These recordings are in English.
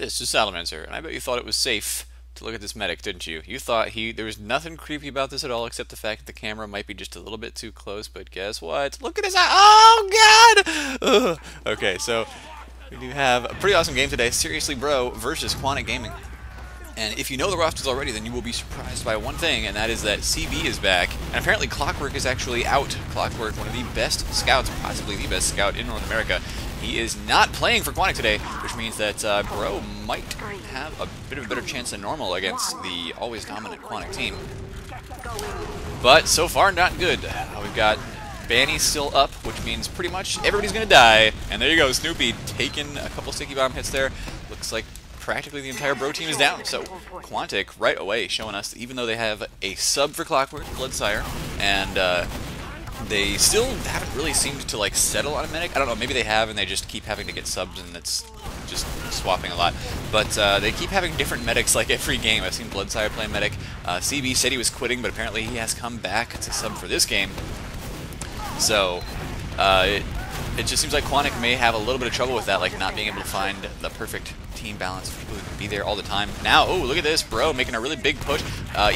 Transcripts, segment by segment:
This is Salamancer, and I bet you thought it was safe to look at this medic, didn't you? You thought there was nothing creepy about this at all, except the fact that the camera might be just a little bit too close, but guess what? Look at his eye! Oh, God! Ugh. Okay, so we do have a pretty awesome game today, Srsly br0 versus Quantic Gaming. And if you know the rosters already, then you will be surprised by one thing, and that is that CB is back, and apparently Clockwork is actually out. Clockwork, one of the best scouts, possibly the best scout in North America. He is not playing for Quantic today, which means that br0 might have a bit of a better chance than normal against the always dominant Quantic team. But so far, not good. We've got Banny still up, which means pretty much everybody's going to die. And there you go, Snoopy taking a couple sticky bomb hits there. Looks like practically the entire br0 team is down. So Quantic right away showing us that even though they have a sub for Clockwork, Bloodsire, and they still haven't really seemed to like settle on a medic. I don't know, maybe they have and they just keep having to get subs and it's just swapping a lot. But they keep having different medics like every game. I've seen Bloodsire play medic. CB said he was quitting, but apparently he has come back to sub for this game. So it just seems like Quantic may have a little bit of trouble with that, like not being able to find the perfect team balance of people who can be there all the time. Now, oh, look at this, br0 making a really big push,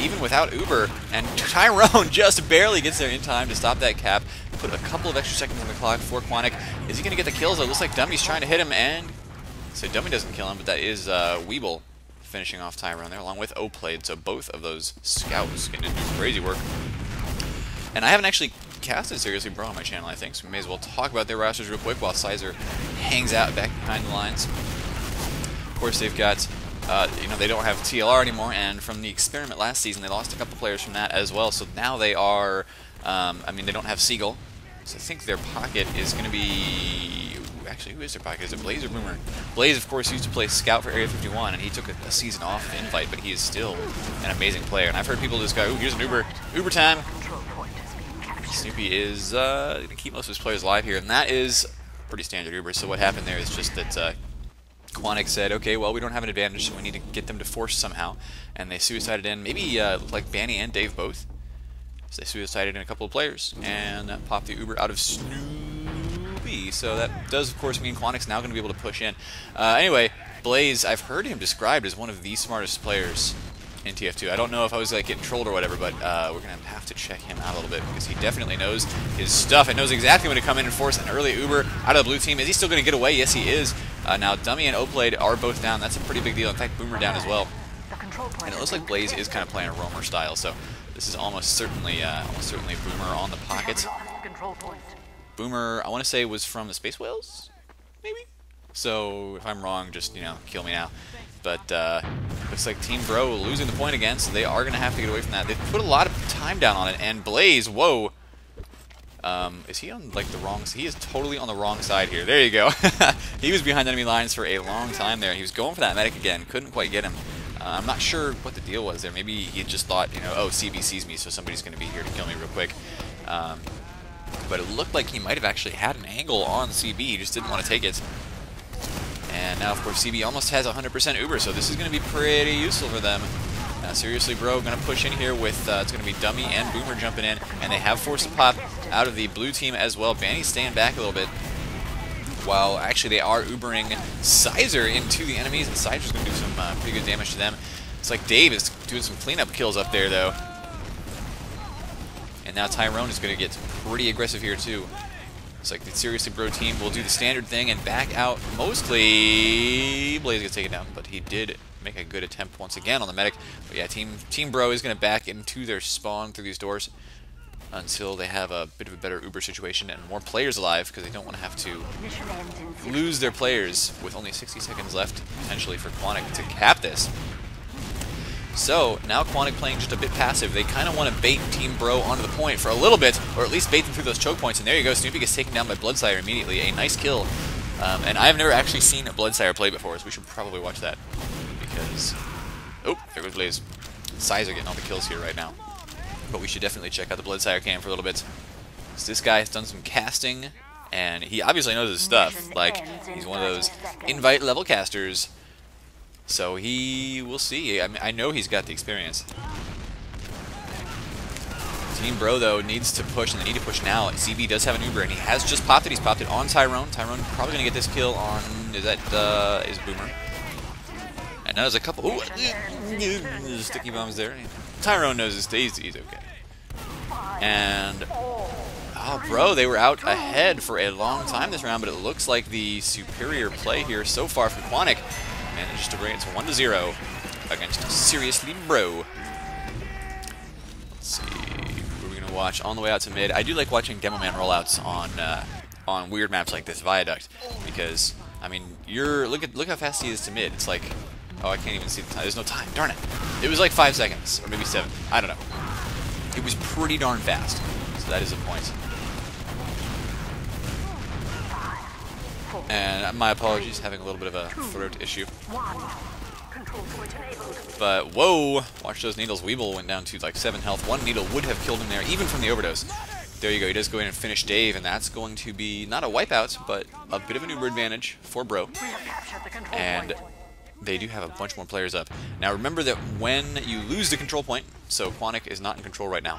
even without Uber, and Tyrone just barely gets there in time to stop that cap, put a couple of extra seconds on the clock for Quantic. Is he going to get the kills? It looks like Dummy's trying to hit him, and so Dummy doesn't kill him, but that is Weeble finishing off Tyrone there, along with O-Played, so both of those scouts can do crazy work. And I haven't actually casted Srsly br0 on my channel, I think, so we may as well talk about their rosters real quick while Sizer hangs out back behind the lines. Of course, they've got, they don't have TLR anymore, and from the experiment last season, they lost a couple players from that as well, so now they are, they don't have Seagull, so I think their pocket is going to be, actually, who is their pocket? Is it Blaze or Boomer? Blaze, of course, used to play Scout for Area 51, and he took a season off invite, but he is still an amazing player, and I've heard people just go, ooh, here's an Uber time. Snoopy is going to keep most of his players alive here, and that is pretty standard Uber. So what happened there is just that Quantic said, okay, well, we don't have an advantage, so we need to get them to force somehow. And they suicided in, maybe like Banny and Dave both. So they suicided in a couple of players, and popped the Uber out of Snoopy. So that does, of course, mean Quantic's now going to be able to push in. Anyway, Blaze, I've heard him described as one of the smartest players in TF2. I don't know if I was like getting trolled or whatever, but we're gonna have to check him out a little bit because he definitely knows his stuff and knows exactly when to come in and force an early Uber out of the blue team. Is he still gonna get away? Yes, he is. Now Dummy and O-Played are both down. That's a pretty big deal. In fact, Boomer down as well. And it looks like Blaze is kind of playing a roamer style, so this is almost certainly Boomer on the pocket. Boomer, I want to say, was from the Space Whales, maybe. So if I'm wrong, just kill me now. But looks like Team br0 losing the point again, so they are going to have to get away from that. They've put a lot of time down on it, and Blaze, whoa. Is he on like the wrong side? He is totally on the wrong side here. There you go. He was behind enemy lines for a long time there. He was going for that medic again, couldn't quite get him. I'm not sure what the deal was there. Maybe he just thought, oh, CB sees me, so somebody's going to be here to kill me real quick. But it looked like he might have actually had an angle on CB, he just didn't want to take it. And now, of course, CB almost has 100% Uber, so this is going to be pretty useful for them. Now, Srsly br0 going to push in here with, it's going to be Dummy and Boomer jumping in, and they have forced a pop out of the blue team as well. Banny's staying back a little bit, while actually they are Ubering Sizer into the enemies, and Sizer's going to do some pretty good damage to them. It's like Dave is doing some cleanup kills up there, though. And now Tyrone is going to get pretty aggressive here, too. It's like the Srsly br0 team will do the standard thing and back out mostly. Blaze gets taken down, but he did make a good attempt once again on the medic. But yeah, Team br0 is going to back into their spawn through these doors until they have a bit of a better Uber situation and more players alive, because they don't want to have to lose their players with only 60 seconds left, potentially, for Quantic to cap this. So, now Quantic playing just a bit passive. They kind of want to bait Team br0 onto the point for a little bit, or at least bait them through those choke points. And there you go, Snoopy gets taken down by Bloodsire immediately. A nice kill. And I've never actually seen a Bloodsire play before, so we should probably watch that. Because, oh, there goes Blaze. Sizer getting all the kills here right now. But we should definitely check out the Bloodsire cam for a little bit. So this guy has done some casting, and he obviously knows his stuff. Like, he's one of those invite level casters. So we'll see. I know he's got the experience. Team br0, though, needs to push, and they need to push now. CB does have an Uber, and he has just popped it. He's popped it on Tyrone. Tyrone probably going to get this kill on, is Boomer. And now there's a couple. Ooh, sticky bombs there. Tyrone knows this. He's okay. And oh, bro, they were out ahead for a long time this round, but it looks like the superior play here so far from Quantic managed to bring it to 1-0 against Srsly br0. Let's see, who are we gonna watch on the way out to mid? I do like watching Demo Man rollouts on weird maps like this Viaduct, because I mean, look how fast he is to mid. It's like, oh, I can't even see the time. There's no time. Darn it! It was like 5 seconds, or maybe 7. I don't know. It was pretty darn fast. So that is a point. And my apologies, having a little bit of a throat issue. But whoa! Watch those needles. Weeble went down to like 7 health. 1 needle would have killed him there, even from the overdose. There you go. He does go in and finish Dave, and that's going to be not a wipeout, but a bit of an Uber advantage for bro. And they do have a bunch more players up. Now remember that when you lose the control point, so Quantic is not in control right now,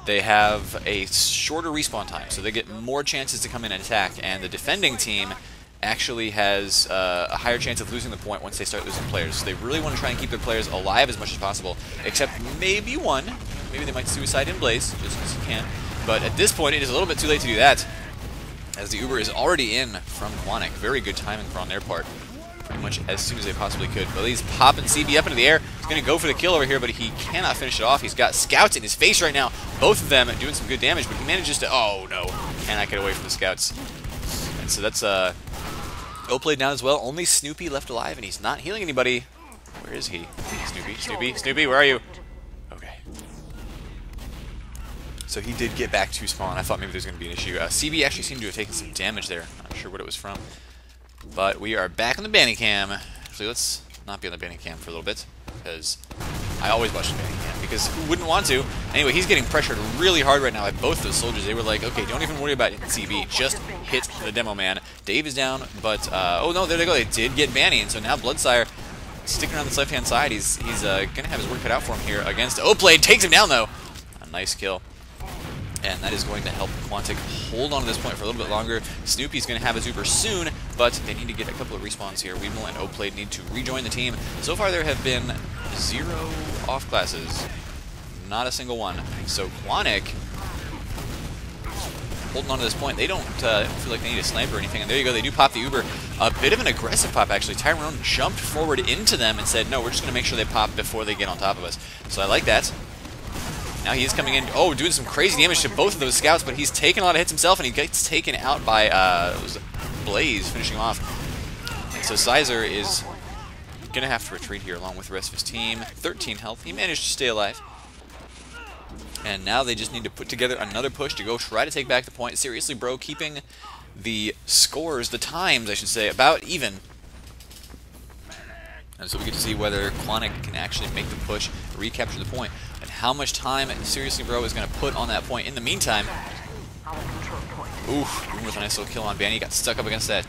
they have a shorter respawn time, so they get more chances to come in and attack, and the defending team actually has a higher chance of losing the point once they start losing players. So they really want to try and keep their players alive as much as possible, except maybe one. Maybe they might suicide in Blaze, just because you can. But at this point, it is a little bit too late to do that, as the Uber is already in from Quantic. Very good timing on their part. Pretty much as soon as they possibly could. But he's popping CB up into the air. He's going to go for the kill over here, but he cannot finish it off. He's got scouts in his face right now. Both of them doing some good damage, but he manages to... Oh, no. Cannot get away from the scouts. And so that's O-played down as well. Only Snoopy left alive, and he's not healing anybody. Where is he? Snoopy, where are you? Okay. So he did get back to spawn. I thought maybe there's going to be an issue. CB actually seemed to have taken some damage there. Not sure what it was from. But we are back on the Banny Cam. Actually, let's not be on the Banny Cam for a little bit, because I always watch the Banny Cam, because who wouldn't want to? Anyway, he's getting pressured really hard right now by both those soldiers. They were like, okay, don't even worry about CB, just hit the Demo Man. Dave is down, but, oh no, there they go. They did get Banny, and so now Bloodsire sticking around this left-hand side. He's going to have his work cut out for him here against O-Play. Takes him down, though. A nice kill. And that is going to help Quantic hold on to this point for a little bit longer. Snoopy's going to have his Uber soon, but they need to get a couple of respawns here. Weeble and O-Play need to rejoin the team. So far there have been 0 off classes. Not a single one. So Quantic holding on to this point. They don't feel like they need a sniper or anything. And there you go, they do pop the Uber. A bit of an aggressive pop, actually. Tyrone jumped forward into them and said, no, we're just going to make sure they pop before they get on top of us. So I like that. Now he is coming in, oh, doing some crazy damage to both of those scouts, but he's taking a lot of hits himself, and he gets taken out by Blaze, finishing him off. And so Sizer is going to have to retreat here along with the rest of his team. 13 health. He managed to stay alive. And now they just need to put together another push to go try to take back the point. Srsly br0, keeping the scores, the times, I should say, about even. And so we get to see whether Quantic can actually make the push, recapture the point, and how much time Srsly br0 is going to put on that point. In the meantime, oof, with a nice little kill on Banny. Got stuck up against that,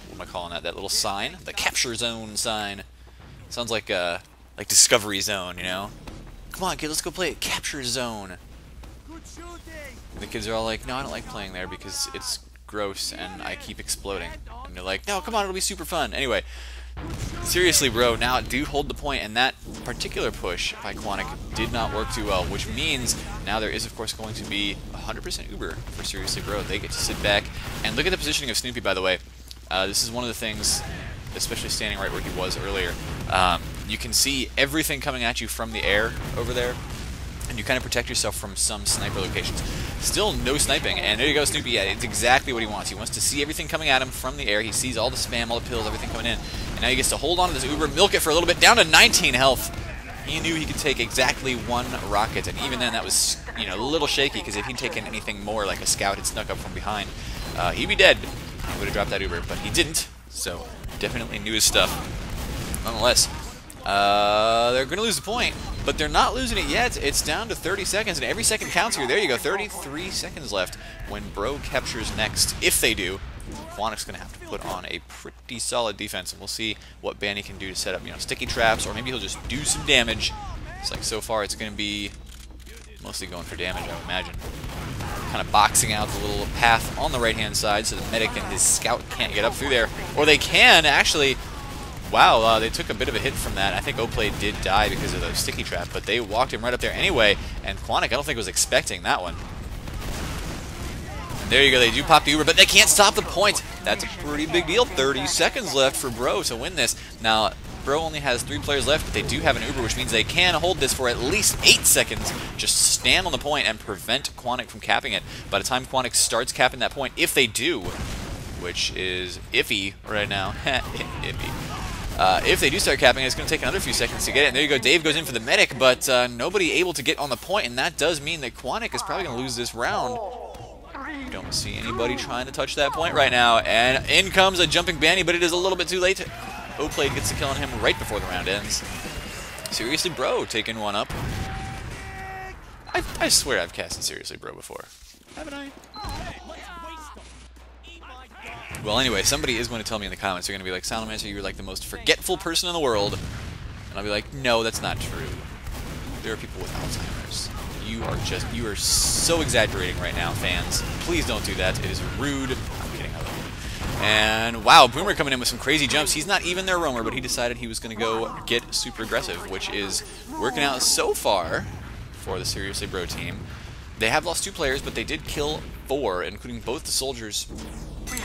what am I calling that? That little sign? The capture zone sign. Sounds like Discovery Zone, you know? Come on, kid, let's go play it. Capture zone. And the kids are all like, no, I don't like playing there because it's gross and I keep exploding. And they're like, no, come on, it'll be super fun. Anyway. Srsly br0 now do hold the point, and that particular push by Quantic did not work too well, which means now there is, of course, going to be 100% Uber for Srsly br0. They get to sit back, and look at the positioning of Snoopy, by the way. This is one of the things, especially standing right where he was earlier. You can see everything coming at you from the air over there, and you kind of protect yourself from some sniper locations. Still no sniping, and there you go, Snoopy. Yeah, it's exactly what he wants. He wants to see everything coming at him from the air. He sees all the spam, all the pills, everything coming in. And now he gets to hold on to this Uber, milk it for a little bit, down to 19 health. He knew he could take exactly 1 rocket, and even then that was, you know, a little shaky, because if he'd taken anything more, like a scout had snuck up from behind, he'd be dead. He would have dropped that Uber, but he didn't, so definitely knew his stuff. Nonetheless, they're going to lose the point, but they're not losing it yet. It's down to 30 seconds, and every second counts here. There you go, 33 seconds left when br0 captures next. If they do, Quantic's going to have to put on a pretty solid defense, and we'll see what Banny can do to set up, you know, sticky traps, or maybe he'll just do some damage. It's like so far it's going to be mostly going for damage, I would imagine. Kind of boxing out the little path on the right-hand side so the medic and his scout can't get up through there. Or they can, actually. wow, they took a bit of a hit from that. I think Oplay did die because of the sticky trap, but they walked him right up there anyway, and Quantic, I don't think was expecting that one. And there you go, they do pop the Uber, but they can't stop the point. That's a pretty big deal. 30 seconds left for Bro to win this. Now, Bro only has 3 players left, but they do have an Uber, which means they can hold this for at least 8 seconds. Just stand on the point and prevent Quantic from capping it. By the time Quantic starts capping that point, if they do, which is iffy right now, iffy. If they do start capping it, it's going to take another few seconds to get it. And there you go, Dave goes in for the medic, but nobody able to get on the point, and that does mean that Quantic is probably going to lose this round. Don't see anybody trying to touch that point right now, and in comes a jumping Banny, but it is a little bit too late. Oplay gets the kill on him right before the round ends. Seriously Bro taking one up. I swear I've casted Seriously Bro before. Haven't I? Well, anyway, somebody is going to tell me in the comments, they're going to be like, Salamancer, you're like the most forgetful person in the world. And I'll be like, no, that's not true. There are people with Alzheimer's. You are so exaggerating right now, fans. Please don't do that. It is rude. I'm kidding, I love you. And wow, Boomer coming in with some crazy jumps. He's not even their roamer, but he decided he was going to go get super aggressive, which is working out so far for the Seriously Bro team. They have lost 2 players, but they did kill 4, including both the soldiers.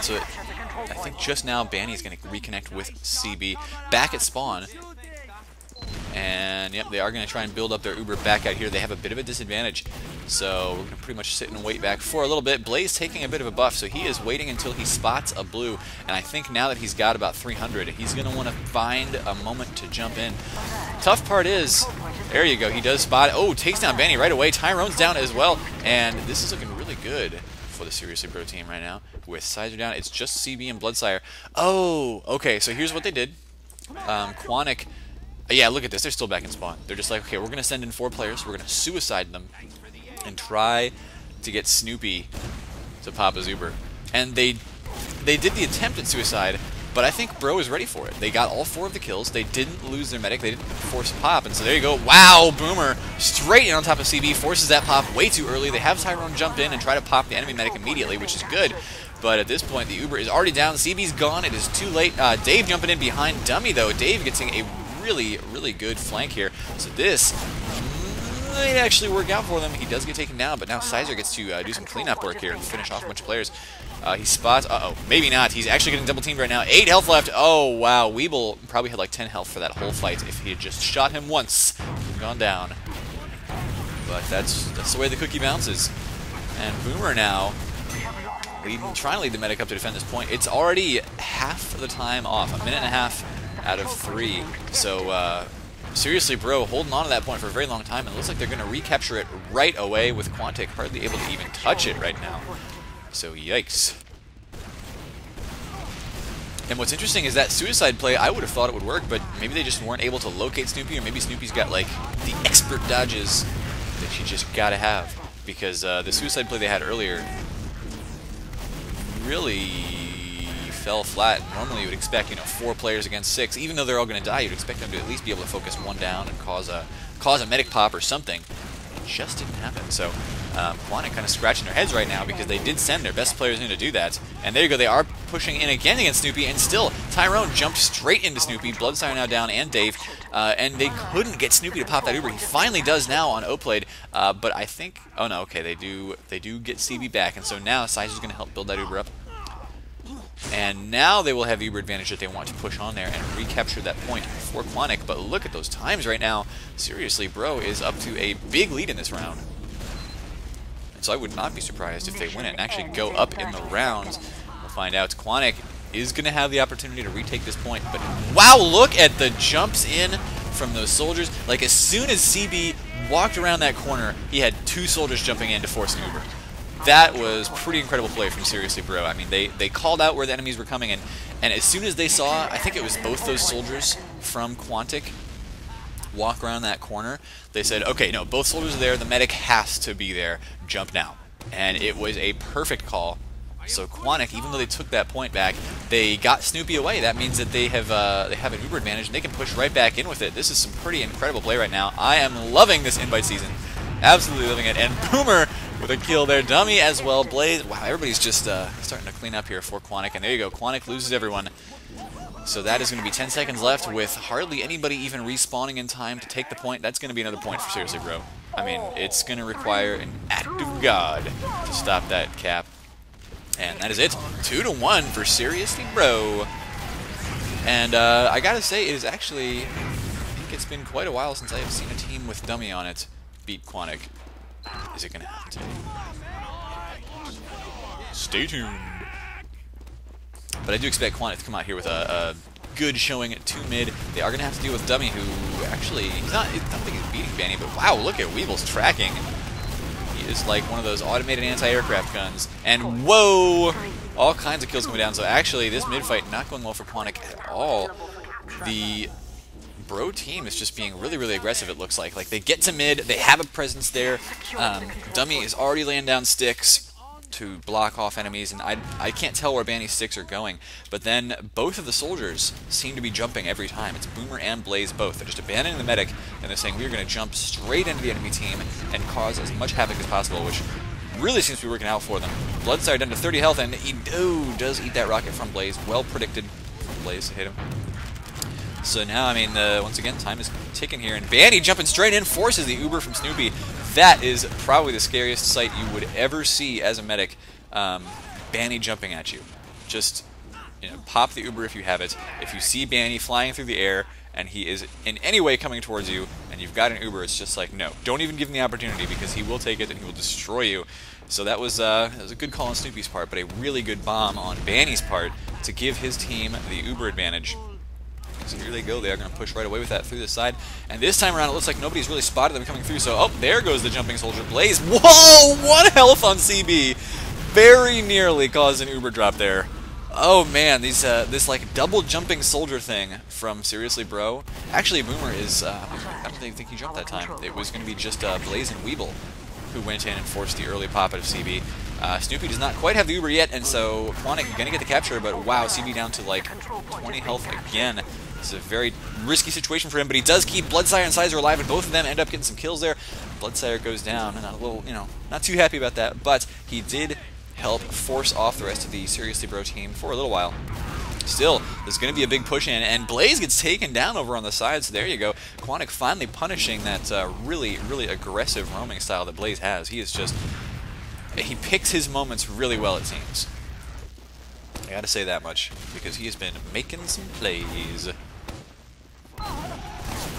So I think just now Banny's going to reconnect with CB back at spawn. And yep, they are going to try and build up their Uber back out here. They have a bit of a disadvantage, so we're going to pretty much sit and wait back for a little bit. Blaze taking a bit of a buff, so he is waiting until he spots a blue. And I think now that he's got about 300, he's going to want to find a moment to jump in. Tough part is, there you go, he does spot. Oh, takes down Banny right away. Tyrone's down as well, and this is looking really good for the Seriously Bro team right now. With Sizer down, it's just CB and Bloodsire. Oh, okay, so here's what they did. Quantic, yeah, look at this, they're still back in spawn. They're just like, okay, we're going to send in 4 players, we're going to suicide them, and try to get Snoopy to pop his Uber. And they did the attempt at suicide, but I think Bro is ready for it. They got all 4 of the kills, they didn't lose their medic, they didn't force a pop, and so there you go. Wow, Boomer straight in on top of CB, forces that pop way too early. They have Tyrone jump in and try to pop the enemy medic immediately, which is good. But at this point, the Uber is already down, CB's gone, it is too late. Dave jumping in behind Dummy, though. Dave getting a really, really good flank here. So this might actually work out for them. He does get taken down, but now Sizer gets to do some cleanup work here and finish off a bunch of players. He spots, maybe not. He's actually getting double teamed right now. 8 health left. Oh, wow. Weeble probably had like 10 health for that whole fight if he had just shot him once and gone down. But that's the way the cookie bounces. And Boomer now trying to lead the medic up to defend this point. It's already half the time off, 1.5 minutes out of 3. So Seriously Bro holding on to that point for a very long time, and it looks like they're going to recapture it right away with Quantic hardly able to even touch it right now. So yikes. And what's interesting is that suicide play, I would have thought it would work, but maybe they just weren't able to locate Snoopy, or maybe Snoopy's got like the expert dodges that you just gotta have. Because the suicide play they had earlier really fell flat. Normally you would expect, 4 players against 6, even though they're all going to die, you'd expect them to at least be able to focus 1 down and cause a medic pop or something. It just didn't happen. So Quantic kind of scratching their heads right now because they did send their best players in to do that. And there you go, they are pushing in again against Snoopy, and still Tyrone jumped straight into Snoopy. Bloodsire now down, and Dave, and they couldn't get Snoopy to pop that Uber. He finally does now on Oplade, but I think, oh no, okay, they do get CB back, and so now Sizer's going to help build that Uber up. And now they will have Uber advantage that they want to push on there and recapture that point for Quantic. But look at those times right now. Seriously, Bro is up to a big lead in this round. And so I would not be surprised if they win it and actually go up in the rounds. We'll find out. Quantic is going to have the opportunity to retake this point. But wow, look at the jumps in from those soldiers. Like as soon as CB walked around that corner, he had 2 soldiers jumping in to force an Uber. That was pretty incredible play from Seriously Bro. I mean, they called out where the enemies were coming in, and as soon as they saw, I think it was both those soldiers from Quantic walk around that corner, they said, okay, no, both soldiers are there, the medic has to be there, jump now. And it was a perfect call. So Quantic, even though they took that point back, they got Snoopy away. That means that they have an Uber advantage, and they can push right back in with it. This is some pretty incredible play right now. I am loving this invite season. Absolutely loving it. And Boomer with a kill there. Dummy as well. Blaze. Wow, everybody's just starting to clean up here for Quantic. And there you go. Quantic loses everyone. So that is going to be 10 seconds left with hardly anybody even respawning in time to take the point. That's going to be another point for Srsly br0. I mean, it's going to require an act of God to stop that cap. And that is it. 2-1 for Srsly br0. And I gotta say, it is actually, I think it's been quite a while since I have seen a team with Dummy on it beat Quantic. Is it gonna happen today? Stay tuned. But I do expect Quantic to come out here with a good showing at 2 mid. They are gonna have to deal with Dummy, who actually, I don't think he's beating Banny, but wow, look at Weeble's tracking. He is like one of those automated anti-aircraft guns. And whoa! All kinds of kills coming down. So actually, this mid fight not going well for Quantic at all. The br0 team is just being really, really aggressive, it looks like. Like, they get to mid, they have a presence there. Dummy is already laying down sticks to block off enemies, and I can't tell where Banny's sticks are going. But then both of the soldiers seem to be jumping every time. It's Boomer and Blaze both. They're just abandoning the medic, and they're saying we're going to jump straight into the enemy team and cause as much havoc as possible, which really seems to be working out for them. Bloodsire down to 30 health, and he does eat that rocket from Blaze. Well predicted from Blaze to hit him. So now, I mean, once again, time is ticking here, and Banny jumping straight in, forces the Uber from Snoopy. That is probably the scariest sight you would ever see as a medic. Banny jumping at you. Just, you know, pop the Uber if you have it. If you see Banny flying through the air, and he is in any way coming towards you, and you've got an Uber, it's just like, no. Don't even give him the opportunity, because he will take it and he will destroy you. So that was a good call on Snoopy's part, but a really good bomb on Banny's part to give his team the Uber advantage. So here they go. They are going to push right away with that through the side. And this time around, it looks like nobody's really spotted them coming through. So, oh, there goes the jumping soldier. Blaze. Whoa! 1 health on CB. Very nearly caused an Uber drop there. Oh, man. This, like, double jumping soldier thing from Srsly br0. Actually, Boomer is, I don't think he jumped that time. It was going to be just Blaze and Weeble who went in and forced the early pop out of CB. Snoopy does not quite have the Uber yet, and so Quantic going to get the capture, but wow, CB down to like 20 health again. It's a very risky situation for him, but he does keep Bloodsire and Sizer alive, and both of them end up getting some kills there. Bloodsire goes down, and a little, you know, not too happy about that, but he did help force off the rest of the Srsly br0 team for a little while. Still, there's going to be a big push in, and Blaze gets taken down over on the side, so there you go. Quantic finally punishing that really, really aggressive roaming style that Blaze has. He is just, he picks his moments really well, it seems. I gotta say that much, because he has been making some plays.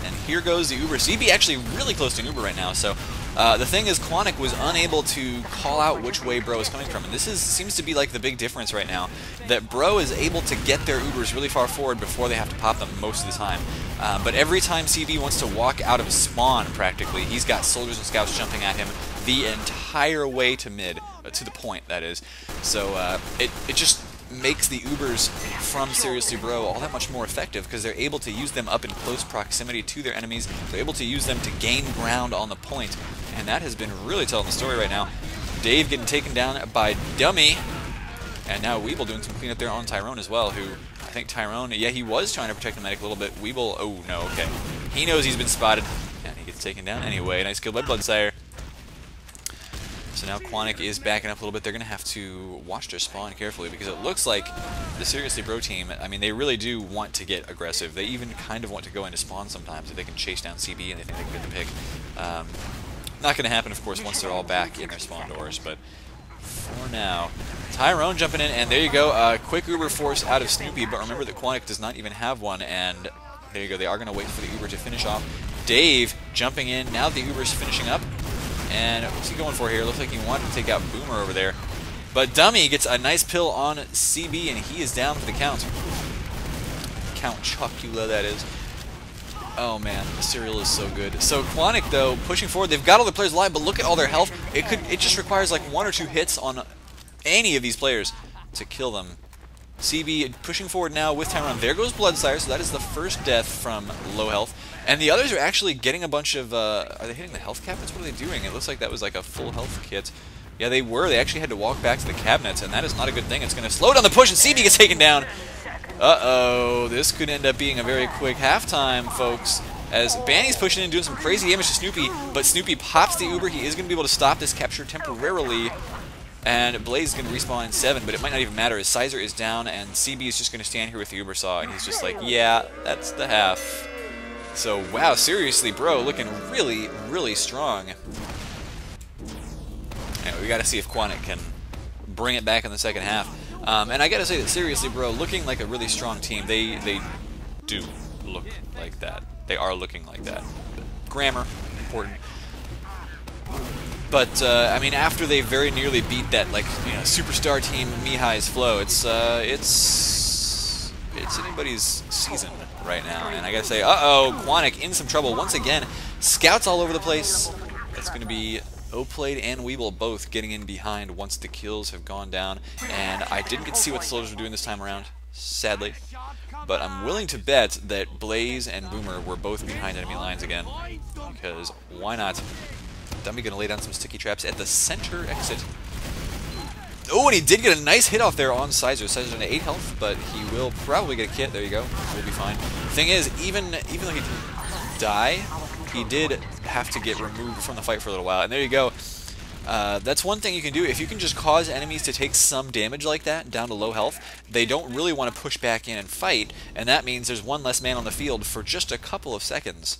And here goes the Uber. CB actually really close to an Uber right now, so the thing is, Quantic was unable to call out which way br0 is coming from, and this seems to be like the big difference right now, that br0 is able to get their Ubers really far forward before they have to pop them most of the time. But every time CB wants to walk out of spawn, practically, he's got soldiers and scouts jumping at him the entire way to mid, to the point, that is. So it just makes the Ubers from Srsly br0 all that much more effective, because they're able to use them up in close proximity to their enemies. They're able to use them to gain ground on the point, and that has been really telling the story right now. Dave getting taken down by Dummy, and now Weeble doing some cleanup there on Tyrone as well, who, I think Tyrone, yeah, he was trying to protect the medic a little bit. Weeble, oh no, okay. He knows he's been spotted, and he gets taken down anyway. Nice kill by Bloodsire. So now Quantic is backing up a little bit. They're going to have to watch their spawn carefully, because it looks like the Srsly br0 team, I mean, they really do want to get aggressive. They even kind of want to go into spawn sometimes if they can chase down CB and they think they can get the pick. Not going to happen, of course, once they're all back in their spawn doors, but for now, Tyrone jumping in, and there you go. Quick Uber force out of Snoopy, but remember that Quantic does not even have one, and there you go. They are going to wait for the Uber to finish off. Dave jumping in. Now the Uber's finishing up. And what's he going for here? Looks like he wanted to take out Boomer over there. But Dummy gets a nice pill on CB, and he is down for the count. Count Chocula, that is. Oh man, the cereal is so good. So Quantic, though, pushing forward. They've got all the players alive, but look at all their health. It just requires like 1 or 2 hits on any of these players to kill them. CB pushing forward now with Tyrone. There goes Bloodsire, so that is the first death from low health. And the others are actually getting a bunch of, are they hitting the health cabinets? What are they doing? It looks like that was like a full health kit. Yeah, they were. They actually had to walk back to the cabinets, and that is not a good thing. It's going to slow down the push, and CB gets taken down. Uh-oh, this could end up being a very quick halftime, folks. As Banny's pushing in, doing some crazy damage to Snoopy, but Snoopy pops the Uber. He is going to be able to stop this capture temporarily. And Blaze is going to respawn in 7, but it might not even matter as Sizer is down, and CB is just going to stand here with the Uber Saw, and he's just like, yeah, that's the half. So, wow, seriously, bro, looking really, really strong. Anyway, we got to see if Quantic can bring it back in the second half. And I got to say that, seriously, bro, looking like a really strong team, they do look like that. They are looking like that. Grammar, important. But, I mean, after they very nearly beat that, like, you know, superstar team Mihai's Flow, it's anybody's season right now. And I gotta say, uh-oh, Quantic in some trouble once again. Scouts all over the place. It's gonna be Oplayed and Weeble both getting in behind once the kills have gone down. And I didn't get to see what the soldiers were doing this time around, sadly. But I'm willing to bet that Blaze and Boomer were both behind enemy lines again. Because why not? Dummy gonna lay down some sticky traps at the center exit. Oh, and he did get a nice hit off there on Sizer. Sizer's on 8 health, but he will probably get a kit. There you go. We'll be fine. Thing is, even though he didn't die, he did have to get removed from the fight for a little while. And there you go. That's one thing you can do. If you can just cause enemies to take some damage like that, down to low health, they don't really want to push back in and fight, and that means there's one less man on the field for just a couple of seconds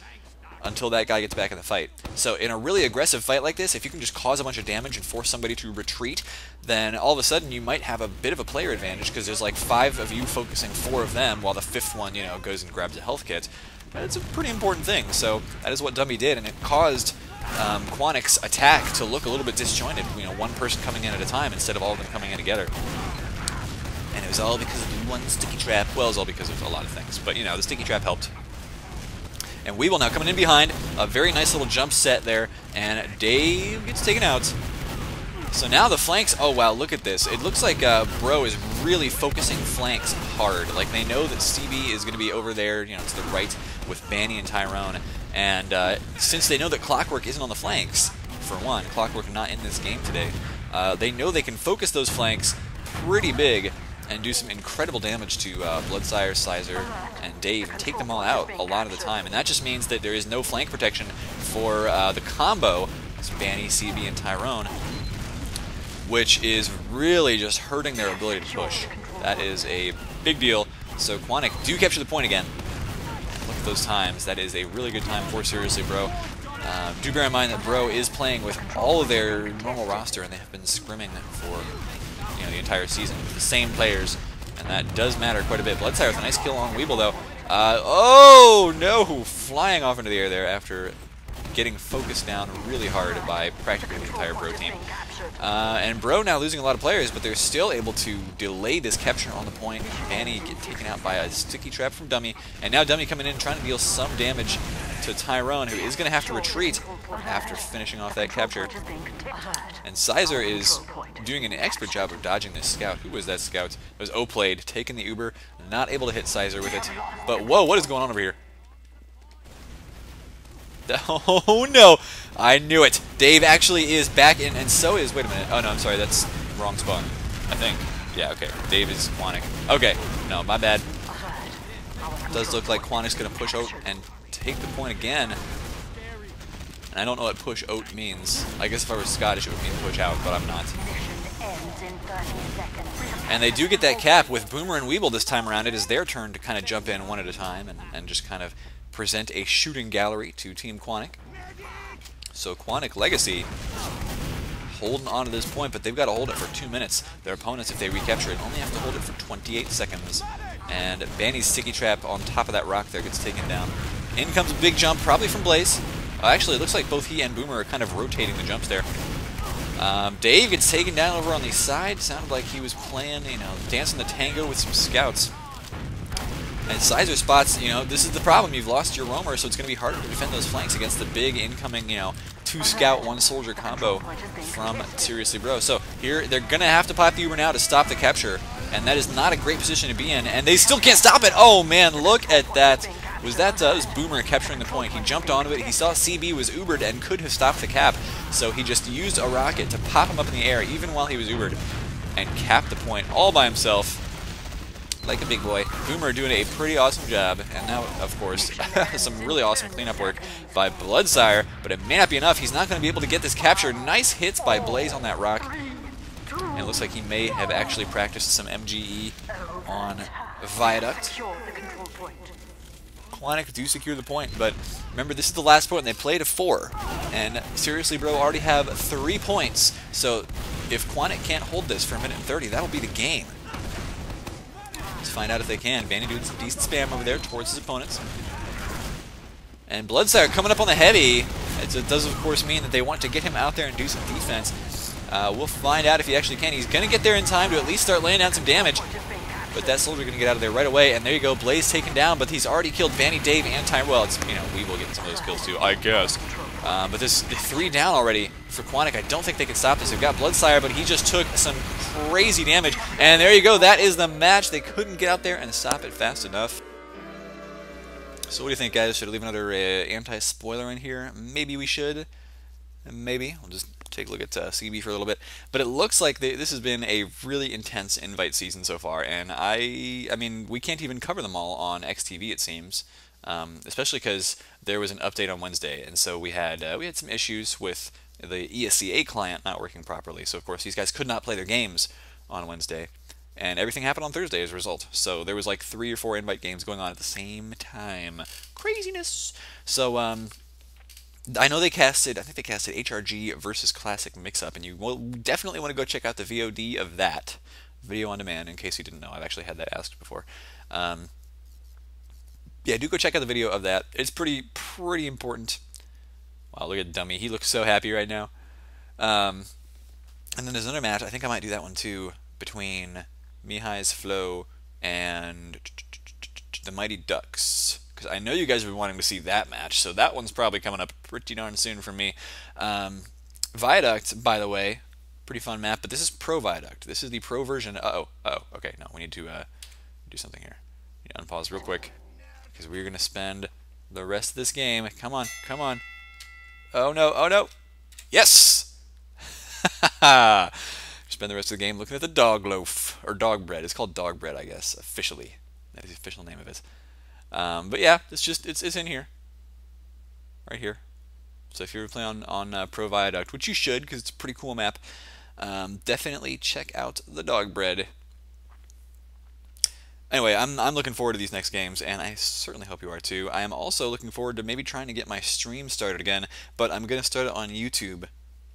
until that guy gets back in the fight. So in a really aggressive fight like this, if you can just cause a bunch of damage and force somebody to retreat, then all of a sudden you might have a bit of a player advantage, because there's like 5 of you focusing 4 of them, while the 5th one, you know, goes and grabs a health kit. It's a pretty important thing, so that is what Dummy did, and it caused Quantic's attack to look a little bit disjointed, you know, one person coming in at a time instead of all of them coming in together. And it was all because of the one sticky trap. Well, it was all because of a lot of things, but you know, the sticky trap helped. And Weeble now coming in behind, a very nice little jump set there, and Dave gets taken out. So now the flanks, oh wow, look at this. It looks like Bro is really focusing flanks hard. Like they know that CB is going to be over there, you know, to the right with Banny and Tyrone. And since they know that Clockwork isn't on the flanks, for one, Clockwork not in this game today, they know they can focus those flanks pretty big and do some incredible damage to Bloodsire, Sizer, and Dave, and take them all out a lot of the time. And that just means that there is no flank protection for the combo, it's Banny, CB, and Tyrone, which is really just hurting their ability to push. That is a big deal. So Quantic do capture the point again. Look at those times. That is a really good time for Seriously Bro. Do bear in mind that Bro is playing with all of their normal roster, and they have been scrimming for, you know, the entire season with the same players, and that does matter quite a bit. Bloodsire with a nice kill on Weeble, though. Oh no! Flying off into the air there after getting focused down really hard by practically the entire Bro team. And Bro now losing a lot of players, but they're still able to delay this capture on the point. Banny get taken out by a sticky trap from Dummy, and now Dummy coming in trying to deal some damage to Tyrone, who is going to have to retreat after finishing off that capture. And Sizer is doing an expert job of dodging this scout. Who was that scout? It was Oplayed, taking the Uber, not able to hit Sizer with it. But whoa, what is going on over here? Oh no! I knew it! Dave actually is back in, and so is, wait a minute, oh no, I'm sorry, that's wrong spawn, I think. Yeah, okay, Dave is Quantic. Okay, no, my bad. It does look like Quantic's going to push out and take the point again. And I don't know what push out means. I guess if I were Scottish it would mean push out, but I'm not. And they do get that cap with Boomer and Weeble this time around. It is their turn to kind of jump in one at a time and just kind of present a shooting gallery to Team Quantic. So Quantic Legacy holding on to this point, but they've got to hold it for 2 minutes. Their opponents, if they recapture it, only have to hold it for 28 seconds. And Banny's sticky trap on top of that rock there gets taken down. In comes a big jump, probably from Blaze. Actually, it looks like both he and Boomer are kind of rotating the jumps there. Dave gets taken down over on the side. Sounded like he was playing, you know, dancing the tango with some scouts. And Sizer spots, you know, this is the problem. You've lost your roamer, so it's going to be harder to defend those flanks against the big incoming, you know, 2 scout, 1 soldier combo from Seriously Bro. So here, they're going to have to pop the Uber now to stop the capture, and that is not a great position to be in, and they still can't stop it. Oh man, look at that. Was Boomer capturing the point? He jumped onto it, he saw CB was Ubered and could have stopped the cap, so he just used a rocket to pop him up in the air even while he was Ubered and capped the point all by himself. Like a big boy. Boomer doing a pretty awesome job, and now, of course, some really awesome cleanup work by Bloodsire, but it may not be enough. He's not going to be able to get this capture. Nice hits by Blaze on that rock. it looks like he may have actually practiced some MGE on Viaduct. Quantic do secure the point, but remember, this is the last point, and they play to 4. And Srsly br0 already have 3 points, so if Quantic can't hold this for 1:30, that'll be the game. Let's find out if they can. Vanny doing some decent spam over there towards his opponents. And Bloodsire coming up on the heavy. It does, of course, mean that they want to get him out there and do some defense. We'll find out if he actually can. He's going to get there in time to at least start laying down some damage. But that soldier going to get out of there right away. And there you go, Blaze taken down. But he's already killed Vanny, Dave, and Time. Well, it's, we will get some of those kills too, I guess. But this 3 down already for Quantic. I don't think they can stop this. They've got Bloodsire, but he just took some crazy damage. And there you go. That is the match. They couldn't get out there and stop it fast enough. So what do you think, guys? Should I leave another anti-spoiler in here? Maybe we should. Maybe. We'll just take a look at CB for a little bit. But it looks like this has been a really intense invite season so far, and I mean, we can't even cover them all on XTV, it seems. Especially because there was an update on Wednesday, and so we had some issues with the ESEA client not working properly. So of course these guys could not play their games on Wednesday. And everything happened on Thursday as a result. So there was like 3 or 4 invite games going on at the same time. Craziness! So, I know they casted, I think they casted HRG versus Classic Mix-Up, and you will definitely want to go check out the VOD of that. Video on demand, in case you didn't know. I've actually had that asked before. Yeah, do go check out the video of that. It's pretty important. Wow, look at Dummy. He looks so happy right now. And then there's another match. I think I might do that one too, between Mihai's Flow and the Mighty Ducks, because I know you guys have been wanting to see that match, so that one's probably coming up pretty darn soon for me. Viaduct, by the way, pretty fun map, but this is Pro Viaduct. This is the Pro version. Okay, no, we need to do something here. We need to unpause real quick, because we're going to spend the rest of this game. Come on. Oh no. Yes! Spend the rest of the game looking at the dog loaf, or dog bread. It's called dog bread, I guess, officially. That is the official name of it. But yeah, it's in here, right here. So if you're playing on Pro Viaduct, which you should, because it's a pretty cool map, definitely check out the dog bread. Anyway, I'm looking forward to these next games, and I certainly hope you are too. I am also looking forward to maybe trying to get my stream started again, but I'm going to start it on YouTube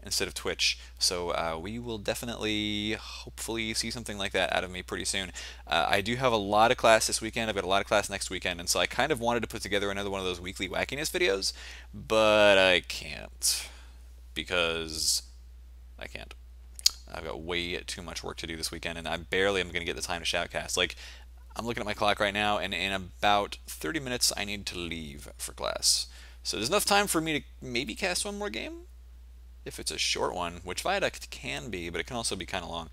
instead of Twitch. So we will definitely, hopefully, see something like that out of me pretty soon. I do have a lot of class this weekend. I've got a lot of class next weekend, and so I kind of wanted to put together another one of those weekly wackiness videos, but I can't, because I can't. I've got way too much work to do this weekend, and I barely am going to get the time to shoutcast. Like, I'm looking at my clock right now, and in about 30 minutes I need to leave for class. So there's enough time for me to maybe cast one more game, if it's a short one, which Viaduct can be, but it can also be kind of long.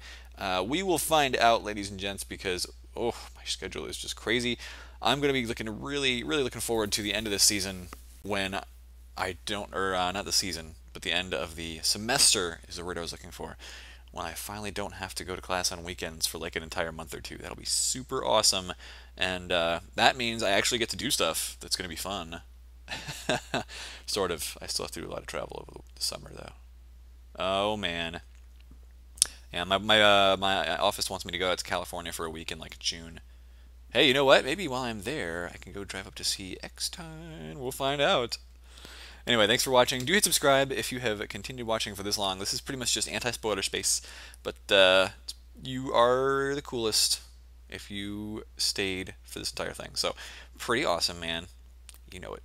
We will find out, ladies and gents, because, oh, my schedule is just crazy. I'm going to be really looking forward to the end of this season when I don't, or not the season, but the end of the semester is the word I was looking for. When I finally don't have to go to class on weekends for like an entire month or 2. That'll be super awesome, and that means I actually get to do stuff that's going to be fun. Sort of. I still have to do a lot of travel over the summer, though. Oh, man. Yeah, my office wants me to go out to California for a week in, like, June. Hey, you know what? Maybe while I'm there, I can go drive up to see X-Time. We'll find out. Anyway, thanks for watching. Do hit subscribe if you have continued watching for this long. This is pretty much just anti-spoiler space, but you are the coolest if you stayed for this entire thing. So, pretty awesome, man. You know it.